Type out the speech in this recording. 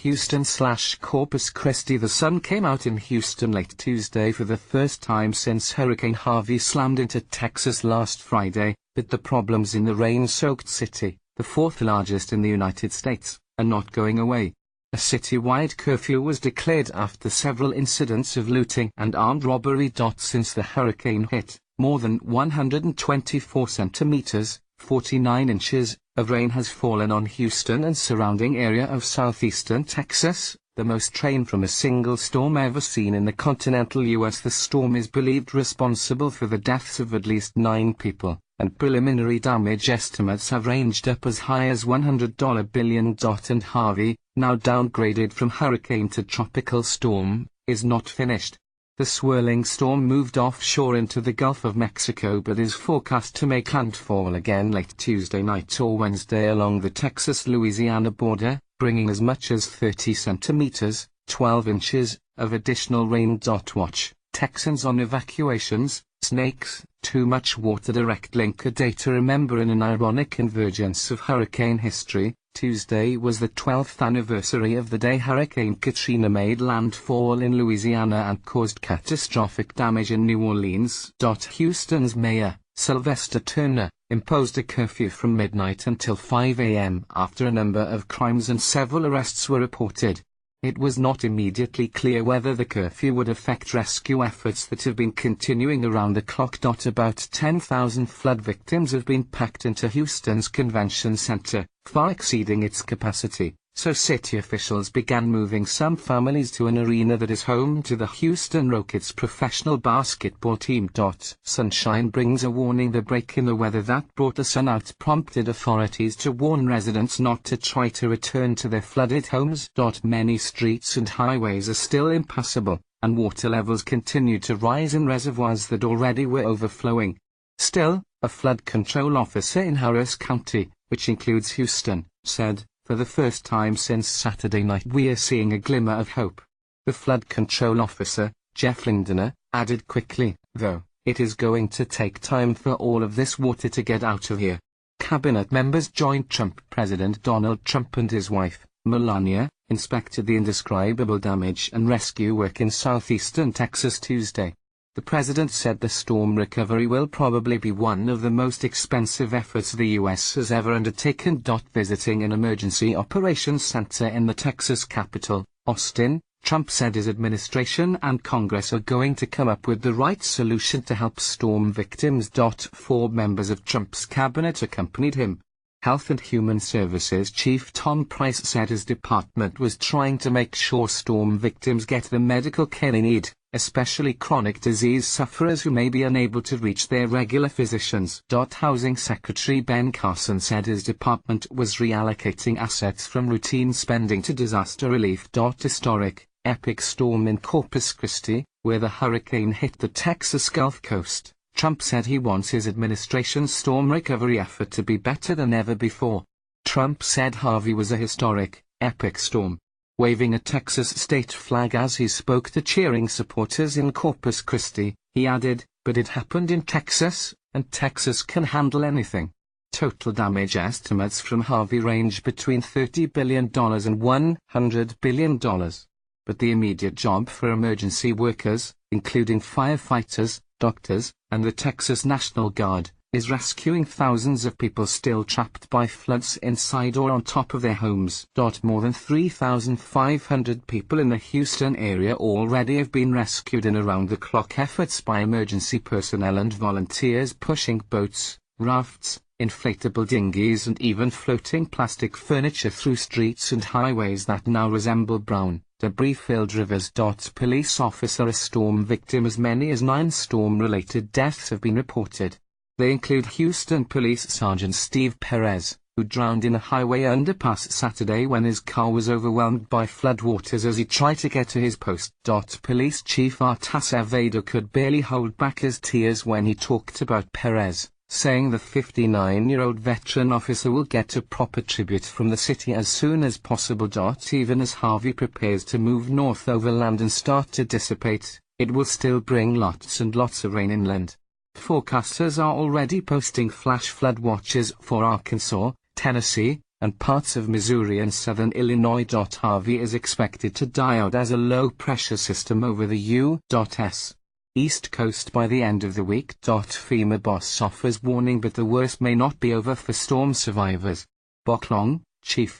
Houston/Corpus Christi. The sun came out in Houston late Tuesday for the first time since Hurricane Harvey slammed into Texas last Friday, but the problems in the rain-soaked city, the fourth largest in the United States, are not going away. A citywide curfew was declared after several incidents of looting and armed robbery. Since the hurricane hit, more than 124 centimeters, 49 inches, of rain has fallen on Houston and surrounding area of southeastern Texas, the most rain from a single storm ever seen in the continental U.S. The storm is believed responsible for the deaths of at least 9 people, and preliminary damage estimates have ranged up as high as $100 billion. And Harvey, now downgraded from hurricane to tropical storm, is not finished. The swirling storm moved offshore into the Gulf of Mexico but is forecast to make landfall again late Tuesday night or Wednesday along the Texas-Louisiana border, bringing as much as 30 centimeters, 12 inches, of additional rain. Watch Texans on evacuations, snakes, too much water. Direct link. A day to remember in an ironic convergence of hurricane history. Tuesday was the 12th anniversary of the day Hurricane Katrina made landfall in Louisiana and caused catastrophic damage in New Orleans. Houston's mayor, Sylvester Turner, imposed a curfew from midnight until 5 a.m. after a number of crimes and several arrests were reported. It was not immediately clear whether the curfew would affect rescue efforts that have been continuing around the clock. About 10,000 flood victims have been packed into Houston's convention center, far exceeding its capacity, so city officials began moving some families to an arena that is home to the Houston Rockets professional basketball team. Sunshine brings a warning. The break in the weather that brought the sun out prompted authorities to warn residents not to try to return to their flooded homes. Many streets and highways are still impassable, and water levels continue to rise in reservoirs that already were overflowing. Still, a flood control officer in Harris County, which includes Houston, said, "For the first time since Saturday night we are seeing a glimmer of hope." The flood control officer, Jeff Lindener, added quickly, though, "It is going to take time for all of this water to get out of here." Cabinet members joined Trump. President Donald Trump and his wife, Melania, inspected the indescribable damage and rescue work in southeastern Texas Tuesday. The president said the storm recovery will probably be one of the most expensive efforts the U.S. has ever undertaken. Visiting an emergency operations center in the Texas capital, Austin, Trump said his administration and Congress are going to come up with the right solution to help storm victims. 4 members of Trump's cabinet accompanied him. Health and Human Services Chief Tom Price said his department was trying to make sure storm victims get the medical care they need, especially chronic disease sufferers who may be unable to reach their regular physicians. Housing Secretary Ben Carson said his department was reallocating assets from routine spending to disaster relief. Historic, epic storm in Corpus Christi, where the hurricane hit the Texas Gulf Coast. Trump said he wants his administration's storm recovery effort to be better than ever before. Trump said Harvey was a historic, epic storm. Waving a Texas state flag as he spoke to cheering supporters in Corpus Christi, he added, "But it happened in Texas, and Texas can handle anything." Total damage estimates from Harvey range between $30 billion and $100 billion. But the immediate job for emergency workers, including firefighters, doctors, and the Texas National Guard, is rescuing thousands of people still trapped by floods inside or on top of their homes. More than 3,500 people in the Houston area already have been rescued in around-the-clock efforts by emergency personnel and volunteers pushing boats, rafts, inflatable dinghies and even floating plastic furniture through streets and highways that now resemble brown, debris-filled rivers. Police officer: a storm victim. As many as 9 storm-related deaths have been reported. They include Houston Police Sergeant Steve Perez, who drowned in a highway underpass Saturday when his car was overwhelmed by floodwaters as he tried to get to his post. Police Chief Art Acevedo could barely hold back his tears when he talked about Perez, saying the 59-year-old veteran officer will get a proper tribute from the city as soon as possible. Even as Harvey prepares to move north overland and start to dissipate, it will still bring lots and lots of rain inland. Forecasters are already posting flash flood watches for Arkansas, Tennessee, and parts of Missouri and southern Illinois. Harvey is expected to die out as a low-pressure system over the U.S. East Coast by the end of the week. FEMA boss offers warning, but the worst may not be over for storm survivors. Bok Long, Chief